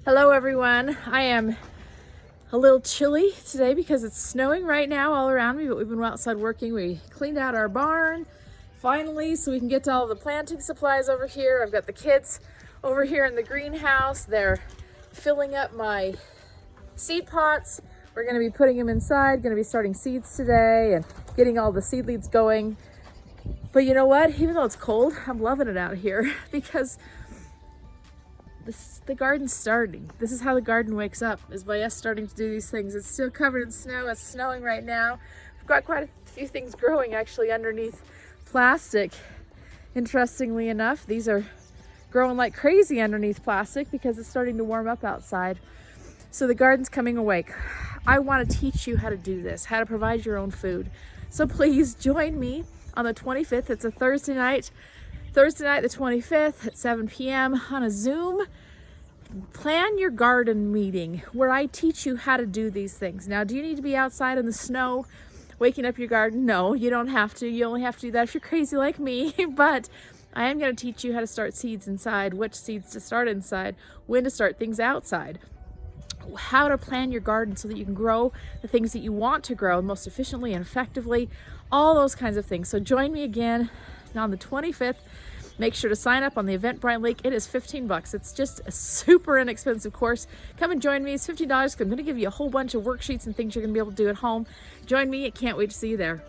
Hello everyone. I am a little chilly today because it's snowing right now all around me, but we've been outside working. We cleaned out our barn finally so we can get to all the planting supplies over here. I've got the kids over here in the greenhouse. They're filling up my seed pots. We're going to be putting them inside, going to be starting seeds today and getting all the seedlings going. But you know what? Even though it's cold, I'm loving it out here because the garden's starting. This is how the garden wakes up, is by us starting to do these things. It's still covered in snow. It's snowing right now. We've got quite a few things growing actually underneath plastic. Interestingly enough, these are growing like crazy underneath plastic because it's starting to warm up outside. So the garden's coming awake. I want to teach you how to do this, how to provide your own food. So please join me on the 25th. It's a Thursday night the 25th at 7 p.m. on a Zoom. Plan your garden meeting where I teach you how to do these things. Now, do you need to be outside in the snow waking up your garden? No, you don't have to. You only have to do that if you're crazy like me. But I am going to teach you how to start seeds inside, which seeds to start inside, when to start things outside, how to plan your garden so that you can grow the things that you want to grow most efficiently and effectively, all those kinds of things. So join me again on the 25th. Make sure to sign up on the Eventbrite link. It is $15. It's just a super inexpensive course. Come and join me. It's $15 because I'm going to give you a whole bunch of worksheets and things you're going to be able to do at home. Join me. I can't wait to see you there.